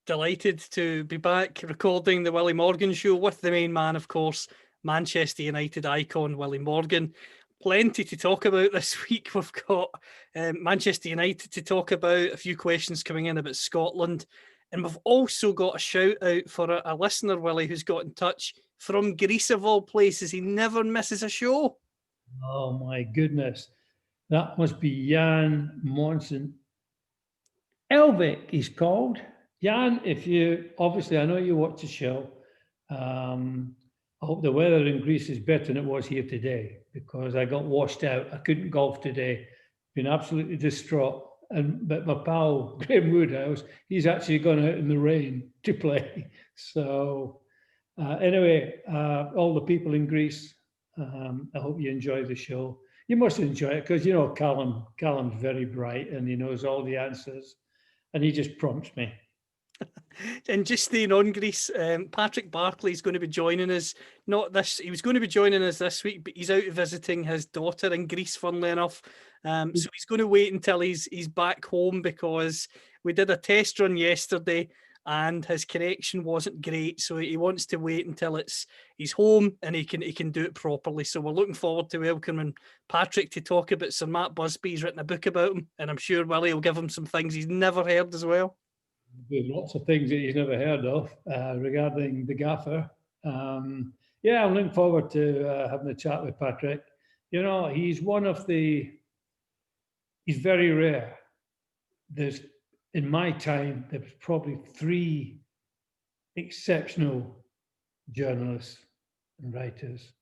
Delighted to be back recording the Willie Morgan Show with the main man, of course, Manchester United icon Willie Morgan. Plenty to talk about this week. We've got Manchester United to talk about, a few questions coming in about Scotland, and we've also got a shout out for a listener, Willie, who's got in touch from Greece of all places. He never misses a show. Oh my goodness. That must be Jan Monson. Elvik, he's called. Jan, if you, obviously, I know you watch the show. I hope the weather in Greece is better than it was here today, because I got washed out. I couldn't golf today. Been absolutely distraught. But my pal, Graham Woodhouse, he's actually gone out in the rain to play. So anyway, all the people in Greece, I hope you enjoy the show. You must enjoy it because, you know, Callum's very bright and he knows all the answers and he just prompts me. And just staying on Greece, Patrick Barclay is going to be joining us. Not this, he was going to be joining us this week, but he's out visiting his daughter in Greece, funnily enough. So he's going to wait until he's back home, because we did a test run yesterday and his connection wasn't great. So he wants to wait until he's home and he can do it properly. So we're looking forward to welcoming Patrick to talk about Sir Matt Busby. He's written a book about him, and I'm sure Willie will give him some things he's never heard as well. There's lots of things that he's never heard of regarding the gaffer. Yeah, I'm looking forward to having a chat with Patrick. You know, he's very rare. In my time, there was probably 3 exceptional journalists and writers.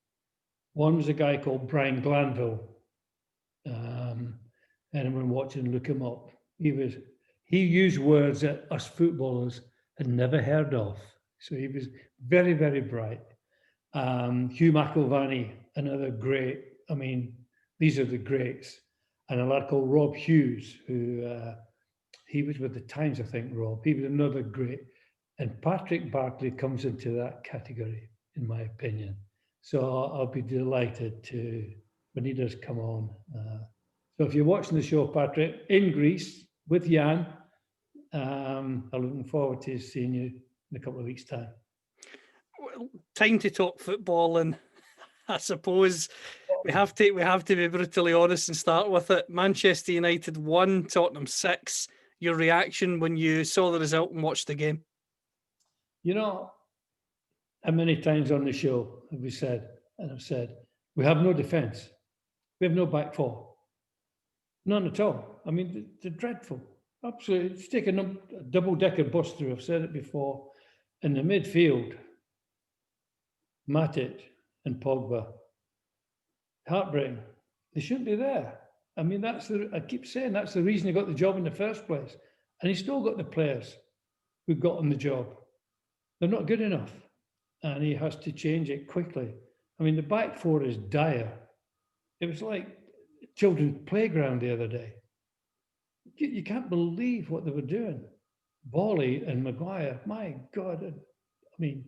One was a guy called Brian Glanville. Anyone watching, look him up. He used words that us footballers had never heard of. So he was very, very bright. Hugh McIlvanney, another great. I mean, these are the greats. And a lad called Rob Hughes, who he was with the Times, I think, Rob. He was another great. And Patrick Barclay comes into that category, in my opinion. So I'll be delighted when he does come on. So if you're watching the show, Patrick, in Greece, with Jan, I'm looking forward to seeing you in a couple of weeks' time. Well, time to talk football, and I suppose we have to be brutally honest and start with it. Manchester United 1, Tottenham 6. Your reaction when you saw the result and watched the game? You know, how many times on the show have we said, and I've said, we have no defence. We have no back four. None at all. I mean, they're dreadful. Absolutely. It's taken a double-decker bus through. I've said it before. In the midfield, Matic and Pogba, heartbreaking. They shouldn't be there. I mean, I keep saying that's the reason he got the job in the first place. And he's still got the players who got him the job. They're not good enough. And he has to change it quickly. I mean, the back four is dire. It was like children's playground the other day. You can't believe what they were doing. Bolly and Maguire, my God. I mean,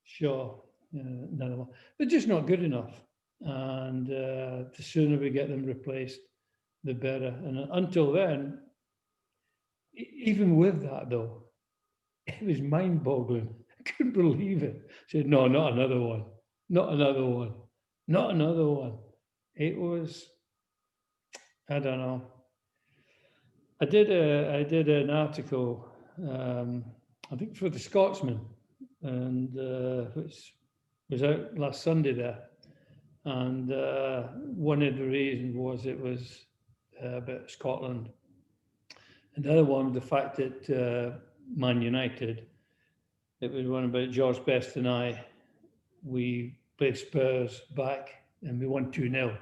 sure, none of them. They're just not good enough. And the sooner we get them replaced, the better. And until then, even with that, though, it was mind-boggling. I couldn't believe it. I said, no, not another one. Not another one. Not another one. It was, I don't know. I did an article, I think for the Scotsman, and which was out last Sunday there. And one of the reasons was it was about Scotland. And the other one, the fact that Man United, it was one about George Best and I. We played Spurs back and we won 2-0.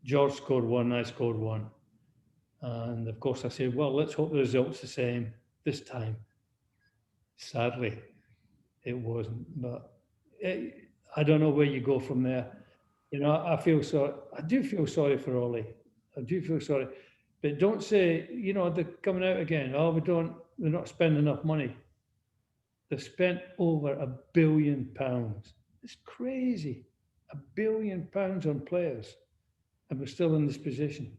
George scored 1, I scored 1. And of course I said, well, let's hope the result's the same this time. Sadly, it wasn't. But I don't know where you go from there. You know, I do feel sorry for Ollie. I do feel sorry. But don't say, you know, they're coming out again. Oh, they're not spending enough money. They've spent over £1 billion. It's crazy. £1 billion on players. And we're still in this position.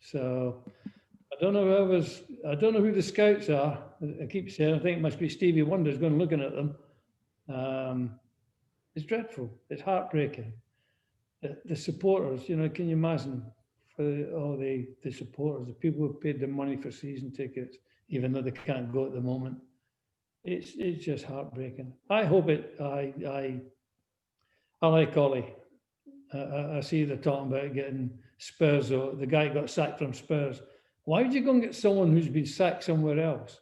So I don't know who the scouts are. I keep saying, I think it must be Stevie Wonder's going looking at them. It's dreadful. It's heartbreaking. The supporters, can you imagine for all the supporters, the people who paid the money for season tickets, even though they can't go at the moment. It's just heartbreaking. I hope I like Ollie. I see they're talking about getting Spurs. The guy got sacked from Spurs. Why would you go and get someone who's been sacked somewhere else?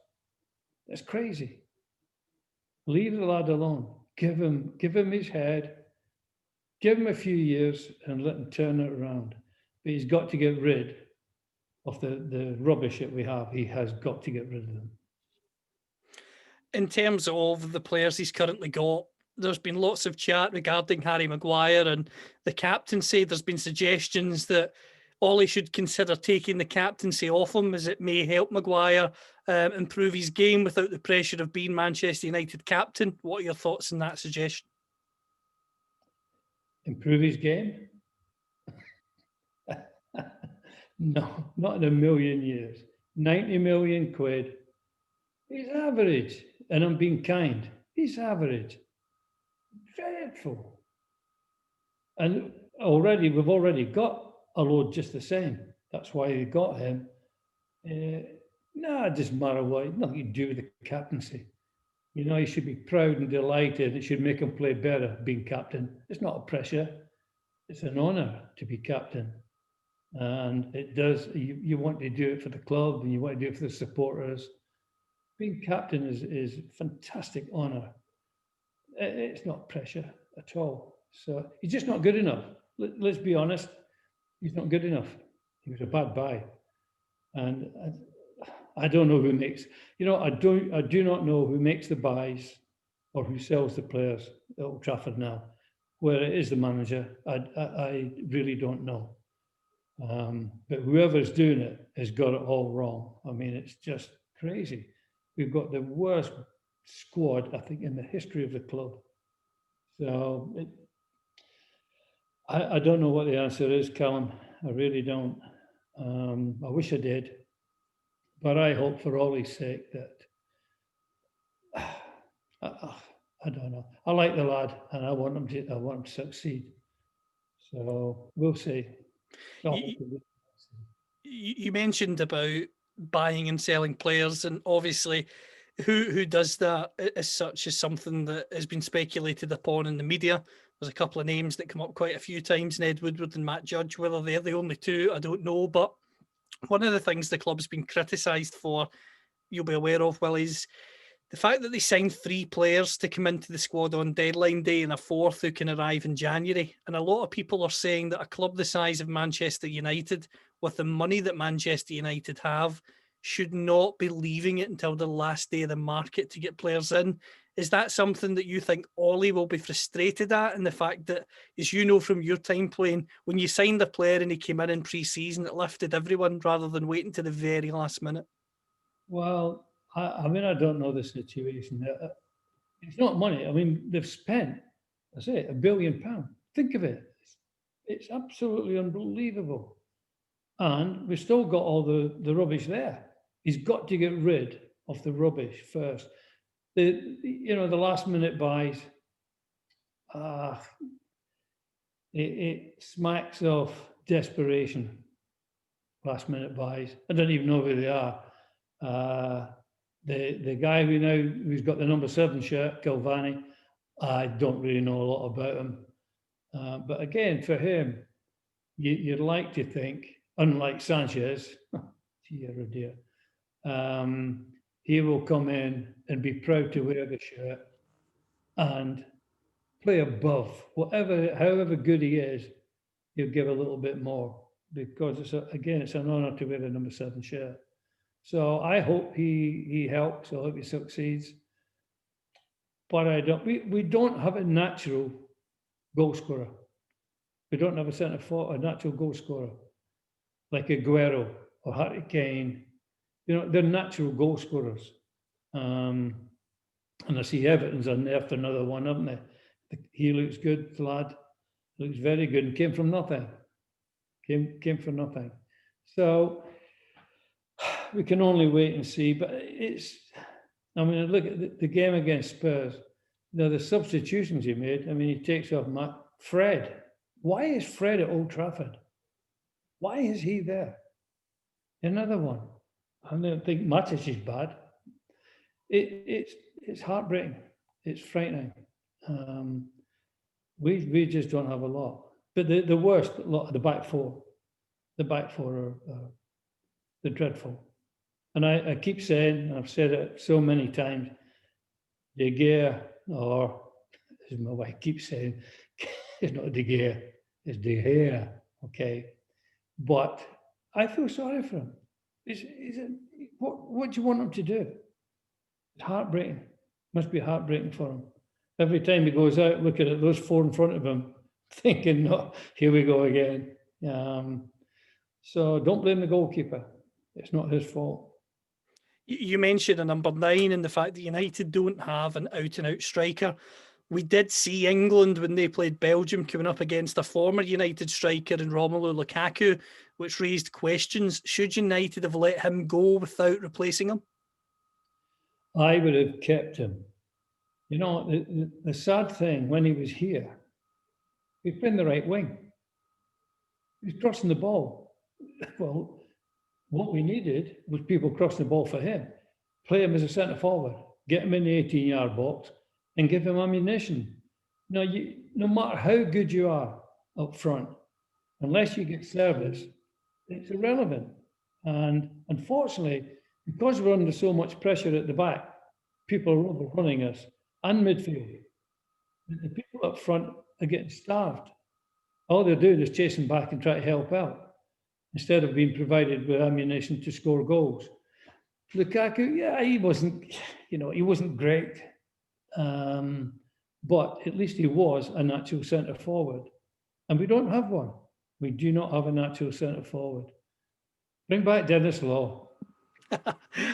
That's crazy. Leave the lad alone. Give him his head. Give him a few years and let him turn it around. But he's got to get rid of the rubbish that we have. He has got to get rid of them. In terms of the players he's currently got, there's been lots of chat regarding Harry Maguire and the captaincy. There's been suggestions that Ollie should consider taking the captaincy off him, as it may help Maguire improve his game without the pressure of being Manchester United captain. What are your thoughts on that suggestion? Improve his game? No, not in a million years. 90 million quid. He's average. And I'm being kind. He's average. Dreadful. And we've already got a load just the same. That's why they got him. It doesn't matter what. Nothing to do with the captaincy. He should be proud and delighted. It should make him play better being captain. It's not a pressure. It's an honour to be captain. And it does. You want to do it for the club and you want to do it for the supporters. Being captain is a fantastic honour. It's not pressure at all. So he's just not good enough. Let's be honest. He's not good enough. He was a bad buy. And I don't know who makes, I do not know who makes the buys or who sells the players at Old Trafford now. Where it is the manager, I really don't know. But whoever's doing it has got it all wrong. I mean, it's just crazy. We've got the worst squad, I think, in the history of the club. So I don't know what the answer is, Callum. I really don't. I wish I did. But I hope for Ollie's sake that I don't know. I like the lad, and I want him to succeed. So we'll see. You mentioned about buying and selling players, and obviously, who does that as such is something that has been speculated upon in the media. There's a couple of names that come up quite a few times: Ned Woodward and Matt Judge. Whether they're the only two, I don't know. But one of the things the club's been criticised for, you'll be aware of, Willie, is the fact that they signed 3 players to come into the squad on deadline day and a 4th who can arrive in January. And a lot of people are saying that a club the size of Manchester United, with the money that Manchester United have, should not be leaving it until the last day of the market to get players in. Is that something that you think Ollie will be frustrated at? And the fact that, as you know from your time playing, when you signed a player and he came in pre-season, it lifted everyone rather than waiting to the very last minute? Well, I mean, I don't know the situation. It's not money. I mean, they've spent, I say, £1 billion. Think of it. It's absolutely unbelievable. And we've still got all the rubbish there. He's got to get rid of the rubbish first. The last minute buys, it smacks of desperation. Last minute buys. I don't even know who they are. The guy who's got the number 7 shirt, Galvani, I don't really know a lot about him. But again, for him, you'd like to think, unlike Sanchez, dear oh dear, he will come in and be proud to wear the shirt and play above however good he is. He'll give a little bit more because it's an honour to wear the number 7 shirt. So I hope he helps. I hope he succeeds. But we don't have a natural goal scorer. We don't have a natural goal scorer like Aguero or Harry Kane. They're natural goal scorers. And I see Everton's unearthed another one, haven't they? He looks good, the lad. Looks very good and came from nothing. Came from nothing. So we can only wait and see. But I mean, look at the game against Spurs. The substitutions he made. I mean, he takes off Fred. Why is Fred at Old Trafford? Why is he there? Another one. I don't think Matic is bad. It's heartbreaking. It's frightening. We just don't have a lot. But the worst lot of the back four are they're dreadful. And I keep saying, I've said it so many times, De Gea, or as my wife keeps saying, it's not De Gea, it's De Gea, okay? But I feel sorry for him. What do you want him to do? It's heartbreaking. Must be heartbreaking for him. Every time he goes out looking at those four in front of him, thinking, no, here we go again. So don't blame the goalkeeper. It's not his fault. You mentioned a number 9 and the fact that United don't have an out-and-out striker. We did see England when they played Belgium coming up against a former United striker in Romelu Lukaku, which raised questions. Should United have let him go without replacing him? I would have kept him. You know, the sad thing, when he was here, he was playing the right wing. He was crossing the ball. Well, what we needed was people crossing the ball for him. Play him as a centre forward, get him in the 18-yard box and give him ammunition. No matter how good you are up front, unless you get service, it's irrelevant. And unfortunately, because we're under so much pressure at the back, people are overrunning us and midfield. The people up front are getting starved. All they're doing is chasing back and try to help out instead of being provided with ammunition to score goals. Lukaku, yeah, he wasn't great. But at least he was a natural centre forward. And we don't have one. We do not have a natural centre forward. Bring back Dennis Law.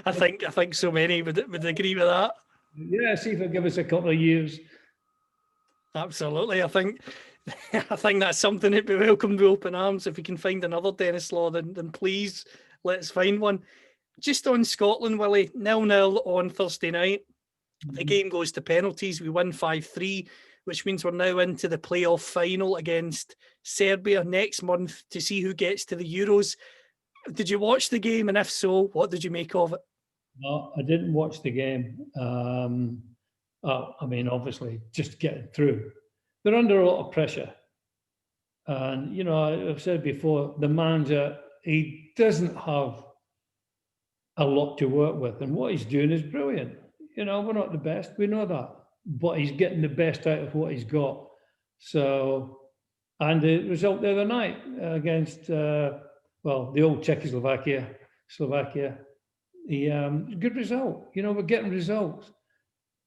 I think so many would agree with that. Yeah, see if he'll give us a couple of years. Absolutely. I think that's something that we welcome with open arms. If we can find another Dennis Law, then please let's find one. Just on Scotland, Willie, 0-0 on Thursday night. The game goes to penalties. We win 5-3, which means we're now into the playoff final against Serbia next month to see who gets to the Euros. Did you watch the game? And if so, what did you make of it? No, I didn't watch the game. I mean, obviously, just getting through. They're under a lot of pressure. And, you know, I've said before, the manager, he doesn't have a lot to work with. And what he's doing is brilliant. You know, we're not the best, we know that. But he's getting the best out of what he's got. So, and the result the other night against, the old Czechoslovakia, good result. You know, we're getting results.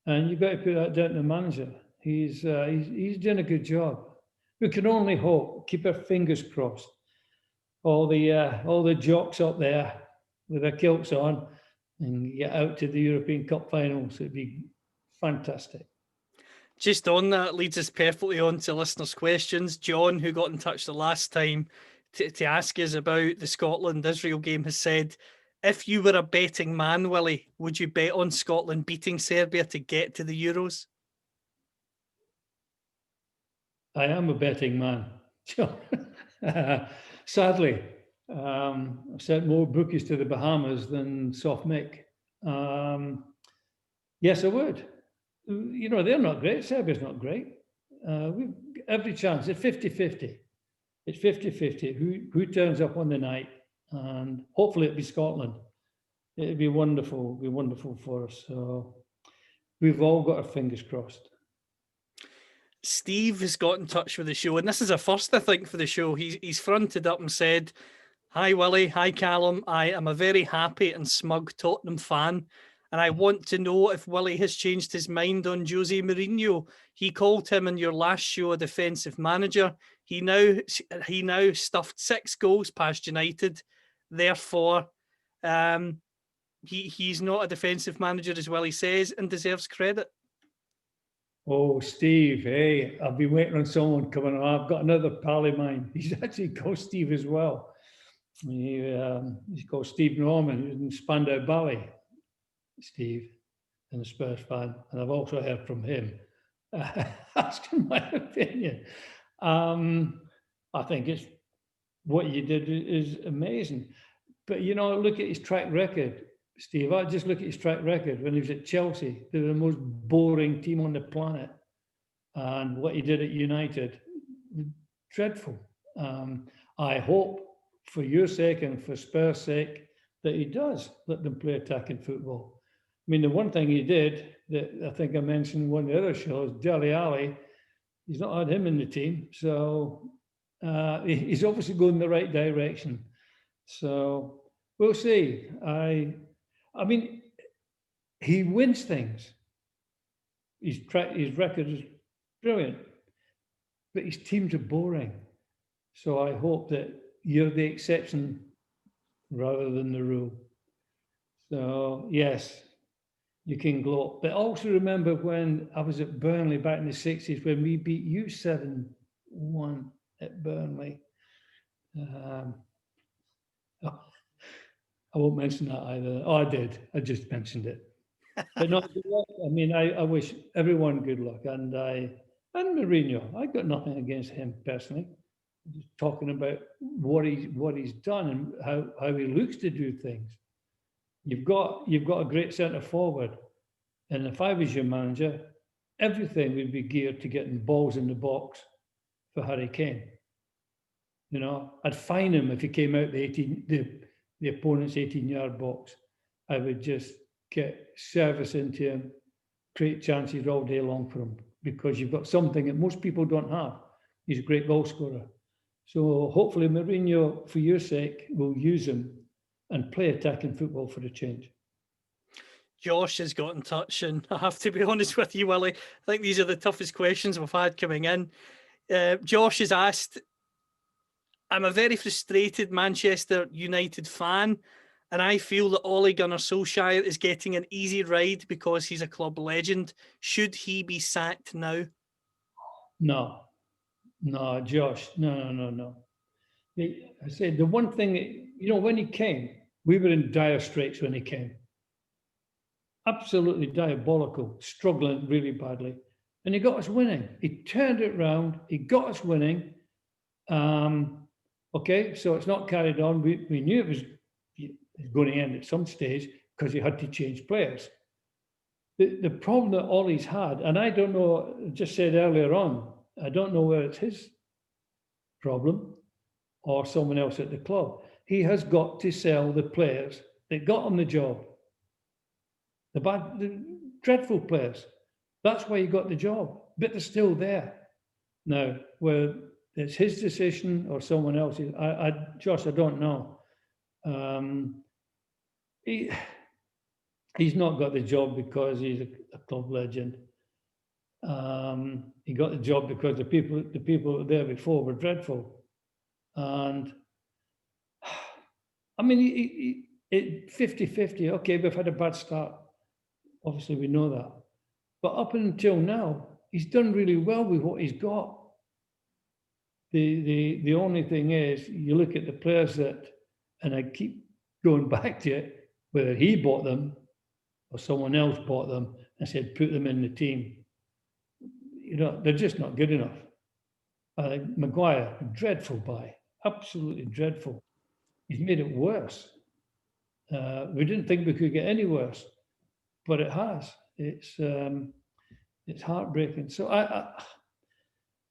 And you've got to put that down to the manager. He's doing a good job. We can only hope, keep our fingers crossed. All the jocks up there with their kilts on and get out to the European Cup finals. It'd be fantastic. Just on that leads us perfectly on to listeners' questions. John, who got in touch the last time to ask us about the Scotland-Israel game, has said, if you were a betting man, Willie, would you bet on Scotland beating Serbia to get to the Euros? I am a betting man. Sadly, I've sent more bookies to the Bahamas than Soft Mick. Yes, I would. You know, they're not great. Serbia's not great. We've every chance. It's 50-50. It's 50-50. Who turns up on the night? And hopefully it'll be Scotland. It'll be wonderful. It'll be wonderful for us. So we've all got our fingers crossed. Steve has got in touch with the show, and this is a first, I think, for the show. He's fronted up and said, "Hi, Willie. Hi, Callum. I am a very happy and smug Tottenham fan, and I want to know if Willie has changed his mind on Jose Mourinho. He called him in your last show a defensive manager. He now stuffed 6 goals past United. Therefore, he's not a defensive manager, as Willie says, and deserves credit." Oh, Steve, hey, I've been waiting on someone coming on. I've got another pal of mine. He's actually called Steve as well. He's called Steve Norman, who's in Spandau Ballet, Steve, and a Spurs fan. And I've also heard from him asking my opinion. I think it's what you did is amazing. But, look at his track record, Steve. I just look at his track record when he was at Chelsea. They were the most boring team on the planet. And what he did at United, dreadful. I hope, for your sake and for Spurs' sake, that he does let them play attacking football. I mean, the one thing he did that I think I mentioned in one of the other shows, Dele Alli, he's not had him in the team. So he's obviously going in the right direction. So we'll see. I mean, he wins things. His record is brilliant, but his teams are boring. So I hope that you're the exception rather than the rule. So yes, you can gloat. But also remember when I was at Burnley back in the 60s when we beat you 7-1 at Burnley. I won't mention that either. Oh, I did. I just mentioned it. But no, I mean, I wish everyone good luck. And Mourinho, I got nothing against him personally. Just talking about what he's done and how he looks to do things. You've got a great centre forward. And if I was your manager, everything would be geared to getting balls in the box for Harry Kane. I'd fine him if he came out the opponent's 18-yard box. I would just get service into him, create chances all day long for him, because you've got something that most people don't have. He's a great goal scorer. So hopefully Mourinho, for your sake, will use him and play attacking football for a change. Josh has got in touch, and I have to be honest with you, Willie, I think these are the toughest questions we've had coming in. Josh has asked, I'm a very frustrated Manchester United fan, and I feel that Ole Gunnar Solskjaer is getting an easy ride because he's a club legend. Should he be sacked now? No, Josh, no. I said the one thing, when he came, we were in dire straits when he came. Absolutely diabolical, struggling really badly. And he got us winning. He turned it around. He got us winning. Okay, so it's not carried on. We knew it was going to end at some stage because he had to change players. The problem that Ollie's had, and I don't know, I just said earlier on, I don't know whether it's his problem or someone else at the club. He has got to sell the players that got him the job. The dreadful players. That's why he got the job, but they're still there. Now, whether it's his decision or someone else's, Josh, I don't know. He's not got the job because he's a club legend. He got the job because the people that were there before were dreadful. And I mean, 50-50, okay, we've had a bad start. Obviously, we know that. But up until now, he's done really well with what he's got. The only thing is, you look at the players that, and I keep going back to it, whether he bought them or someone else bought them and said, put them in the team. They're just not good enough. Maguire, dreadful buy, absolutely dreadful. He's made it worse. We didn't think we could get any worse, but it has. It's heartbreaking. So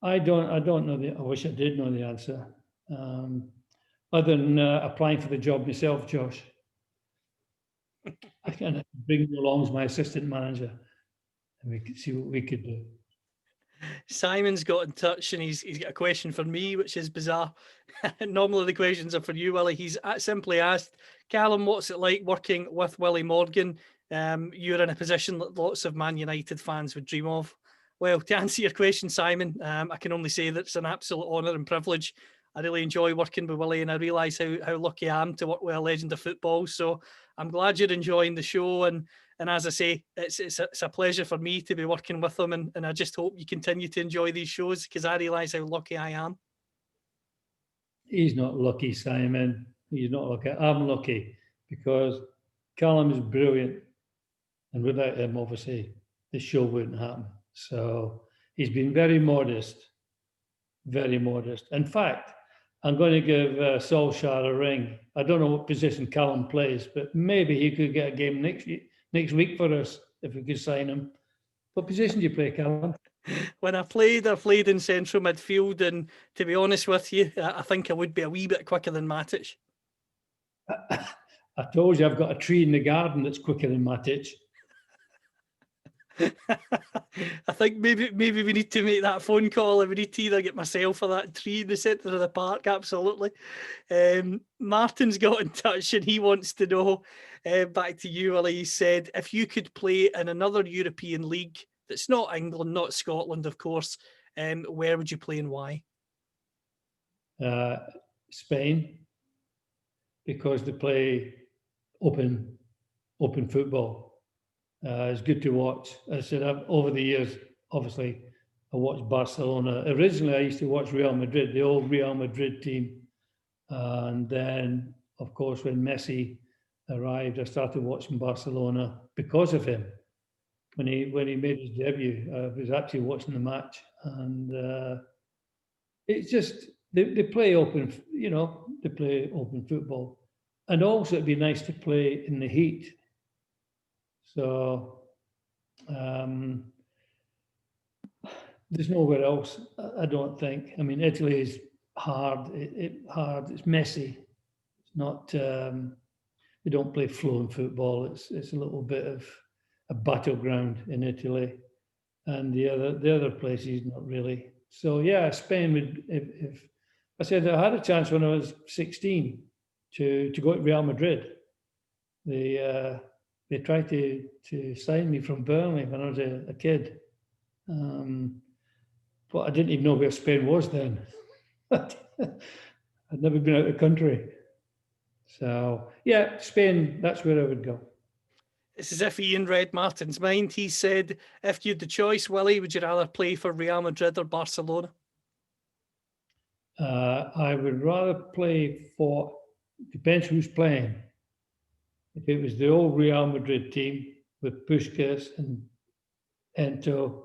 I don't know I wish I did know the answer. Other than applying for the job myself, Josh. I can bring you along as my assistant manager, and we could see what we could do. Simon's got in touch, and he's got a question for me, which is bizarre. Normally the questions are for you, Willie. He's simply asked, Callum, what's it like working with Willie Morgan? You're in a position that lots of Man United fans would dream of. Well, to answer your question, Simon, I can only say that it's an absolute honour and privilege. I really enjoy working with Willie, and I realise how lucky I am to work with a legend of football. So I'm glad you're enjoying the show, and as I say, it's a pleasure for me to be working with him, and I just hope you continue to enjoy these shows because I realise how lucky I am. He's not lucky, Simon. He's not lucky. I'm lucky because Callum is brilliant, and without him, obviously, the show wouldn't happen. So he's been very modest, very modest. In fact, I'm going to give Solskjaer a ring. I don't know what position Callum plays, but maybe he could get a game next week for us if we could sign him. What position do you play, Callum? When I played in central midfield, and to be honest with you, I think I would be a wee bit quicker than Matic. I told you I've got a tree in the garden that's quicker than Matic. I think maybe we need to make that phone call, and we need to either get myself or that tree in the centre of the park. Absolutely. Martin's got in touch and he wants to know, back to you, Willie. He said, if you could play in another European league that's not England, not Scotland, of course, where would you play and why? Spain, because they play open football. It's good to watch. As I said, over the years, obviously, I watched Barcelona. Originally, I used to watch Real Madrid, the old Real Madrid team. And then, of course, when Messi arrived, I started watching Barcelona because of him. When he made his debut, I was actually watching the match. And it's just, they play open, they play open football. And also, it'd be nice to play in the heat. So there's nowhere else, I don't think. I mean, Italy is hard. It's messy. It's not. They don't play flowing football. It's a little bit of a battleground in Italy, and the other places not really. So yeah, Spain would. If I said I had a chance when I was 16 to go to Real Madrid, they tried to sign me from Burnley when I was a kid. But I didn't even know where Spain was then. I'd never been out of the country. So, yeah, Spain, that's where I would go. It's as if Ian read Martin's mind. He said, if you had the choice, Willie, would you rather play for Real Madrid or Barcelona? I would rather play for, depends who's playing. If it was the old Real Madrid team with Puskas and Ento,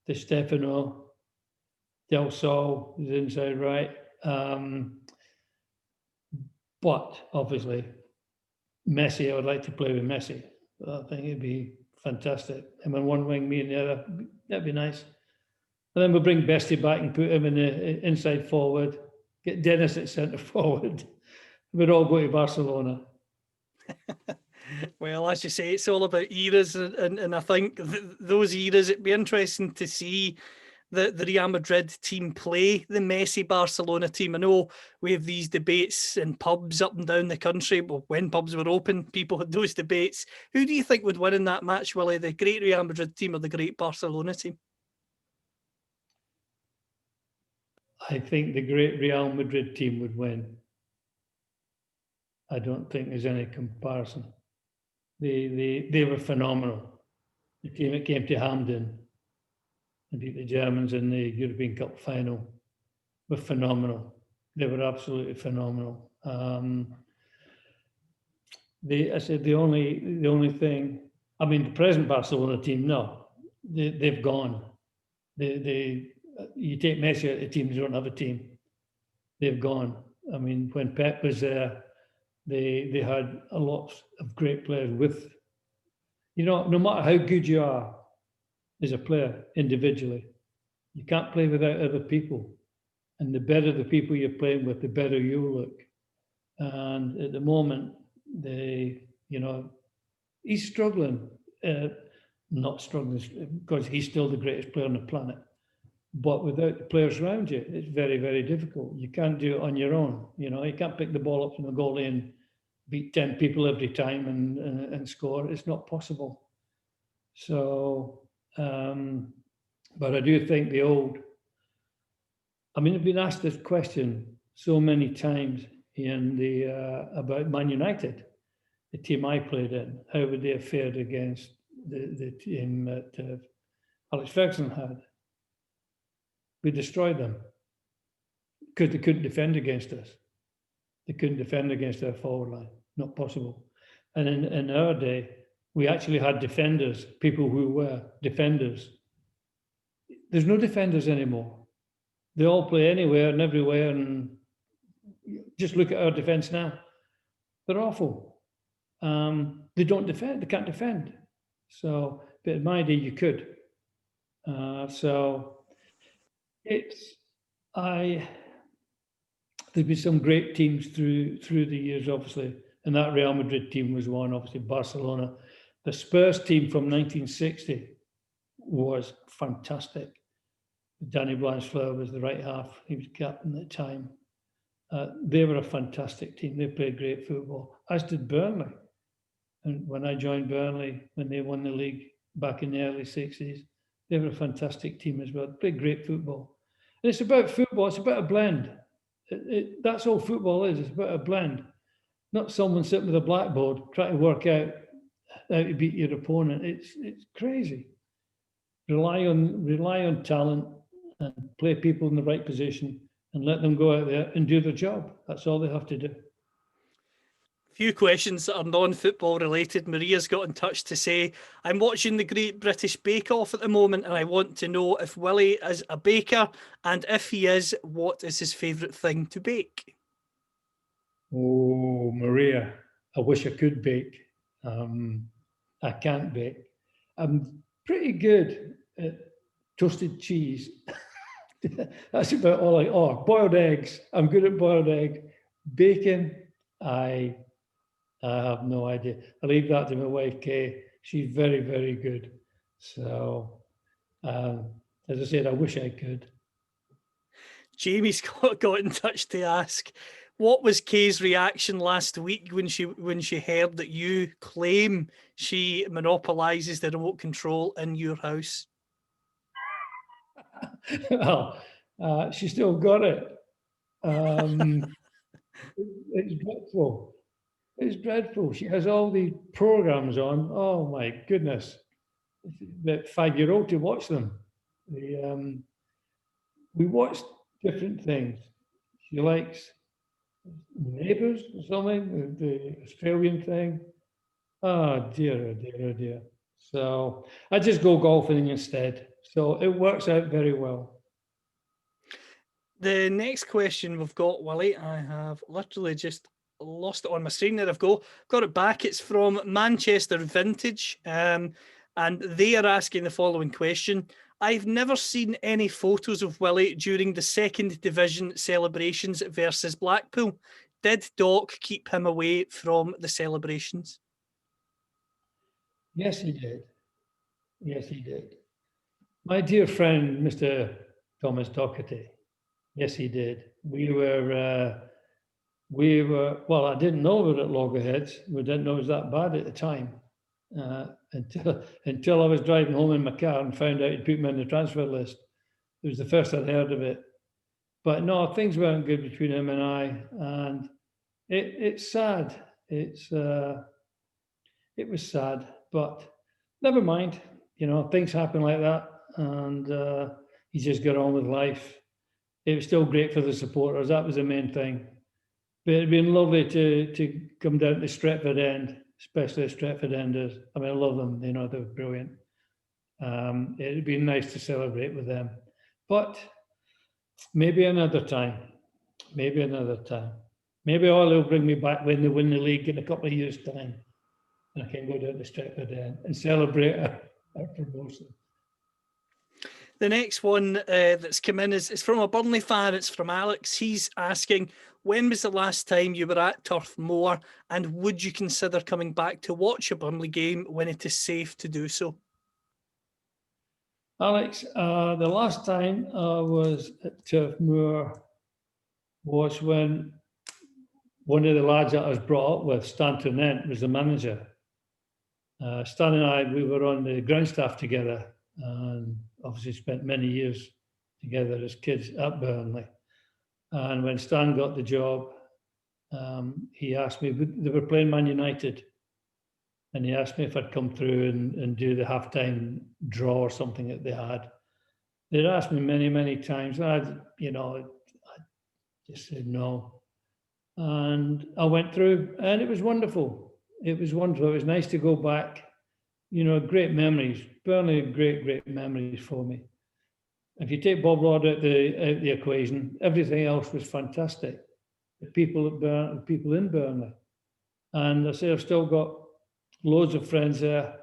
Di Stefano, Del Sol is inside right. But obviously, Messi, I would like to play with Messi. I think it'd be fantastic. Him on one wing, me in the other. That'd be nice. And then we'll bring Bestie back and put him in the inside forward. Get Dennis at centre forward. We'd all go to Barcelona. Well, as you say, it's all about eras, and I think those eras, it'd be interesting to see the Real Madrid team play the Messi Barcelona team. I know we have these debates in pubs up and down the country. Well, when pubs were open, people had those debates. Who do you think would win in that match, Willie? The great Real Madrid team or the great Barcelona team? I think the great Real Madrid team would win. I don't think there's any comparison. They were phenomenal. The team that came to Hampden and beat the Germans in the European Cup final were phenomenal. They were absolutely phenomenal. I said the only thing. I mean, the present Barcelona team, no, they've gone. You take Messi out of the team, they don't have a team. They've gone. I mean, when Pep was there, they had a lot of great players with. No matter how good you are as a player individually, you can't play without other people. And the better the people you're playing with, the better you look. And at the moment, he's struggling. Not struggling because he's still the greatest player on the planet. But without the players around you, it's very, very difficult. You can't do it on your own. You can't pick the ball up from the goalie and beat 10 people every time and score. It's not possible. So, but I do think I've been asked this question so many times about Man United, the team I played in. How would they have fared against the team that Alex Ferguson had? We destroyed them because they couldn't defend against us. They couldn't defend against our forward line. Not possible. And in our day, we actually had defenders, people who were defenders. There's no defenders anymore. They all play anywhere and everywhere, and just look at our defence now. They're awful. They don't defend. They can't defend. So, but in my day, you could. So there's been some great teams through the years, obviously, and that Real Madrid team was one. Obviously, Barcelona. The Spurs team from 1960 was fantastic. Danny Blanchflower was the right half. He was captain at the time. They were a fantastic team. They played great football, as did Burnley. And when I joined Burnley, when they won the league back in the early 60s, they were a fantastic team as well. They played great football. And it's about football. It's about a blend. That's all football is. It's about a blend. Not someone sitting with a blackboard trying to work out how to beat your opponent. It's crazy. Rely on talent and play people in the right position and let them go out there and do their job. That's all they have to do. Few questions that are non-football related. Maria's got in touch to say, I'm watching the Great British Bake Off at the moment and I want to know if Willie is a baker, and if he is, what is his favourite thing to bake? Oh, Maria, I wish I could bake. I can't bake. I'm pretty good at toasted cheese. That's about all boiled eggs. I'm good at boiled egg. Bacon, I have no idea. I leave that to my wife, Kay. She's very, very good. So, as I said, I wish I could. Jamie's got in touch to ask, what was Kay's reaction last week when she heard that you claim she monopolises the remote control in your house? Well, she still got it. It's dreadful. It's dreadful. She has all these programs on. Oh my goodness. That 5-year-old to watch them. We watched different things. She likes Neighbours or something, the Australian thing. Oh dear, oh dear, oh dear. So I just go golfing instead. So it works out very well. The next question we've got, Willie, I have literally just lost it on my screen. There I've got it back. It's from Manchester Vintage, and they are asking the following question. I've never seen any photos of Willie during the second division celebrations versus Blackpool. Did Doc keep him away from the celebrations? Yes, he did. Yes, he did. My dear friend, Mr. Thomas Docherty. Yes, he did. We were, well, I didn't know we were at loggerheads. We didn't know it was that bad at the time. Until I was driving home in my car and found out he'd put me on the transfer list. It was the first I'd heard of it. But no, things weren't good between him and I, and it's sad. It was sad, but never mind. You know, things happen like that, and he just got on with life. It was still great for the supporters. That was the main thing. But it'd been lovely to come down to Stretford End, especially the Stretford Enders. I mean, I love them. You know, they were brilliant. It'd be nice to celebrate with them, but maybe another time. Maybe another time. Maybe Ollie will bring me back when they win the league in a couple of years' time, and I can go down to Stretford End and celebrate our promotion. The next one that's come in is from a Burnley fan. It's from Alex. He's asking, when was the last time you were at Turf Moor, and would you consider coming back to watch a Burnley game when it is safe to do so? Alex, the last time I was at Turf Moor was when one of the lads that I was brought up with, Stan Turnent, was the manager. Stan and I, we were on the ground staff together, and obviously spent many years together as kids at Burnley. And when Stan got the job, he asked me, they were playing Man United, and he asked me if I'd come through and do the halftime draw or something that they had. They'd asked me many, many times, and I just said no. And I went through, and it was wonderful. It was wonderful. It was nice to go back. You know, great memories. Burnley, great memories for me. If you take Bob Rod out the equation, everything else was fantastic. The people in Burnley, and I say I've still got loads of friends there.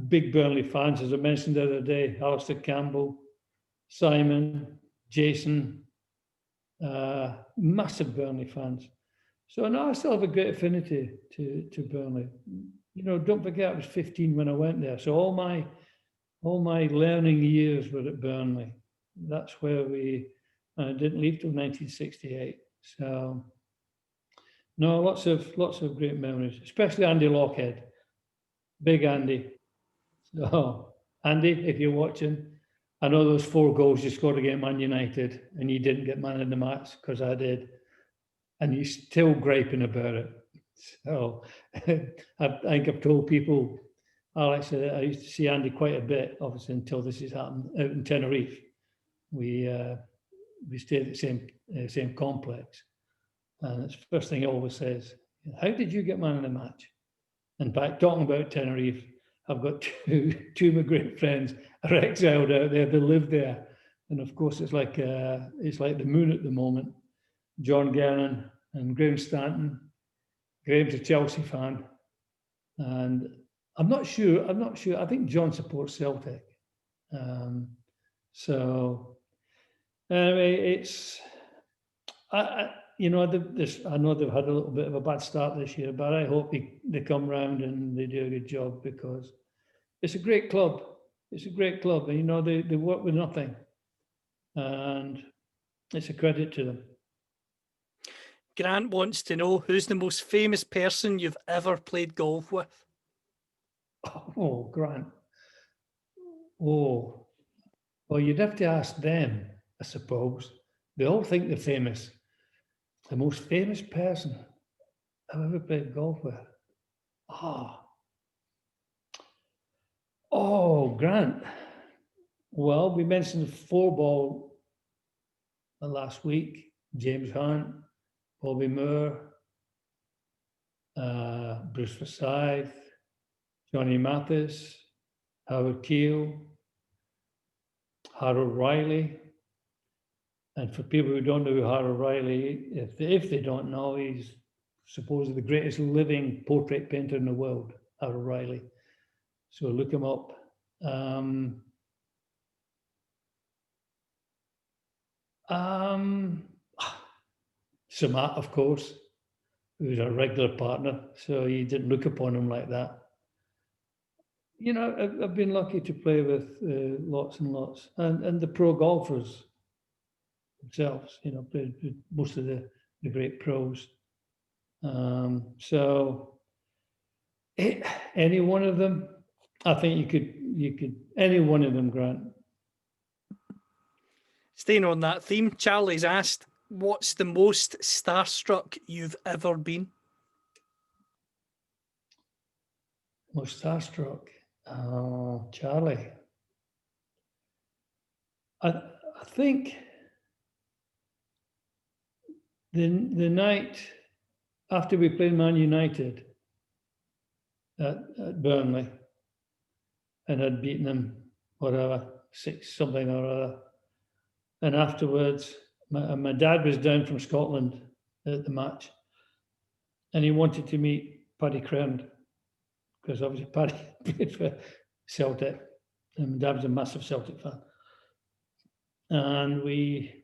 Big Burnley fans, as I mentioned the other day. Alistair Campbell, Simon, Jason, massive Burnley fans. So now I still have a great affinity to Burnley. You know, don't forget I was 15 when I went there. So all my learning years were at Burnley. That's where I didn't leave till 1968. So no, lots of great memories, especially Andy Lockhead, big Andy. So Andy, if you're watching, I know those 4 goals you scored against Man United and you didn't get man in the match, because I did, and you're still griping about it. So I think I've told people, Alex, I used to see Andy quite a bit, obviously, until this has happened out in Tenerife. We stayed at the same complex, and it's the first thing he always says, how did you get man in the match? In fact, talking about Tenerife, I've got two of my great friends are exiled out there. They live there, and of course, it's like the moon at the moment. John Gannon and Graham Stanton. Graham's a Chelsea fan, and I'm not sure. I think John supports Celtic. So anyway, it's you know, I know they've had a little bit of a bad start this year, but I hope they come round and they do a good job, because it's a great club. It's a great club, and you know they work with nothing, and it's a credit to them. Grant wants to know, who's the most famous person you've ever played golf with? Oh, Grant. Oh, well, you'd have to ask them, I suppose. They all think they're famous. The most famous person I've ever played golf with. Oh, Grant. Well, we mentioned 4-ball last week. James Hunt, Bobby Moore, Bruce Forsyth, Johnny Mathis, Howard Keel, Harold Riley. And for people who don't know who Harold Riley, if they don't know, he's supposedly the greatest living portrait painter in the world, Harold Riley. So look him up. Samat, of course, who's a regular partner, so you didn't look upon him like that. You know, I've been lucky to play with lots and lots, and the pro golfers themselves. You know, played with most of the great pros. So any one of them, I think you could any one of them, Grant. Staying on that theme, Charlie's asked, what's the most starstruck you've ever been? Most starstruck? Charlie. I think the night after we played Man United at Burnley and had beaten them, whatever, 6 something or other. And afterwards, my dad was down from Scotland at the match, and he wanted to meet Paddy Crerand, because obviously Paddy played for Celtic, and my dad was a massive Celtic fan. And we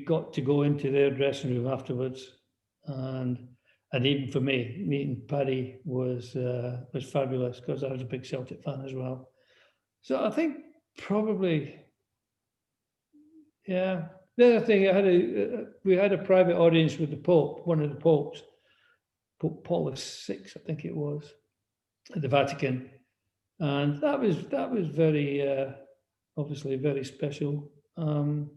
got to go into their dressing room afterwards, and even for me, meeting Paddy was fabulous, because I was a big Celtic fan as well. So I think probably. Yeah. The other thing, we had a private audience with the Pope, one of the popes, Pope Paul VI, I think it was, at the Vatican, and that was very obviously very special. I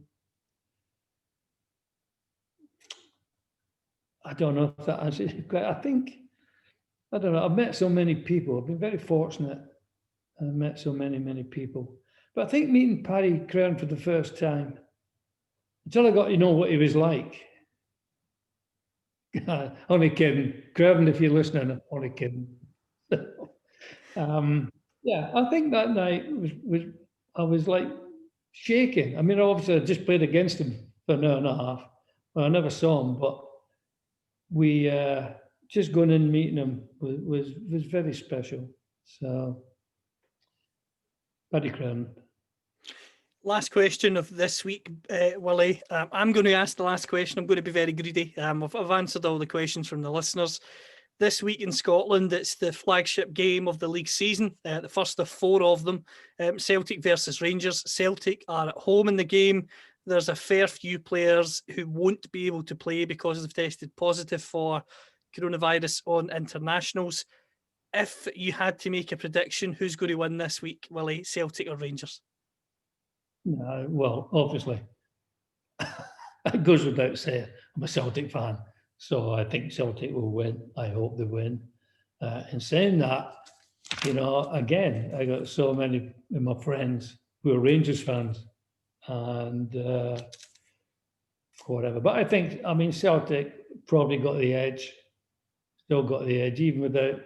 don't know if that answers it. I don't know. I've met so many people. I've been very fortunate. I've met so many people. But I think meeting Paddy Crerand for the first time, until I got to know what he was like, Only kidding. Craven, if you're listening, only kidding. Yeah, I think that night I was like shaking. I mean, obviously I just played against him for an hour and a half. Well, I never saw him, but we just going in and meeting him was very special. So, Paddy Craven. Last question of this week, Willie. I'm going to ask the last question. I'm going to be very greedy. I've answered all the questions from the listeners. This week in Scotland, it's the flagship game of the league season, the first of 4 of them. Celtic versus Rangers. Celtic are at home in the game. There's a fair few players who won't be able to play because they've tested positive for coronavirus on internationals. If you had to make a prediction, who's going to win this week, Willie, Celtic or Rangers? Well, obviously, it goes without saying, I'm a Celtic fan, so I think Celtic will win. I hope they win. In saying that, again, I got so many of my friends who are Rangers fans and whatever. But I think, Celtic probably got the edge, still got the edge, even without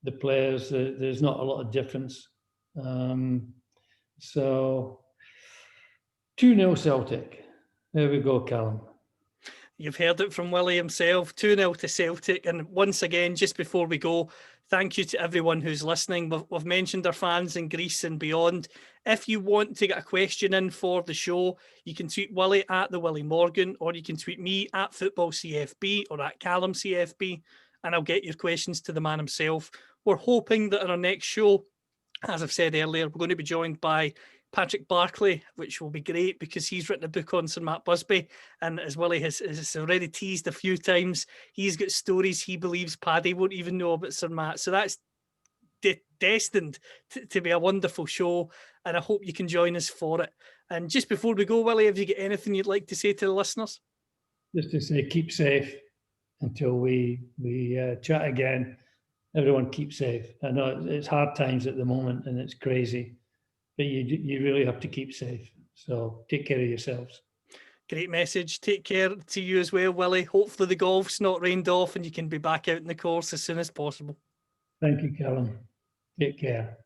the players. There's not a lot of difference. So 2-0 Celtic. There we go, Callum. You've heard it from Willie himself, 2-0 to Celtic. And once again, just before we go, thank you to everyone who's listening. We've mentioned our fans in Greece and beyond. If you want to get a question in for the show, you can tweet Willie at the Willie Morgan, or you can tweet me at FootballCFB or at CallumCFB, and I'll get your questions to the man himself. We're hoping that in our next show, as I've said earlier, we're going to be joined by Patrick Barclay, which will be great because he's written a book on Sir Matt Busby, and as Willie has already teased a few times, he's got stories he believes Paddy won't even know about Sir Matt. So that's destined to be a wonderful show, and I hope you can join us for it. And just before we go, Willie, have you got anything you'd like to say to the listeners? Just to say, keep safe until we chat again. Everyone keep safe. I know it's hard times at the moment and it's crazy, but you really have to keep safe. So take care of yourselves. Great message. Take care to you as well, Willie. Hopefully the golf's not rained off and you can be back out in the course as soon as possible. Thank you, Callum. Take care.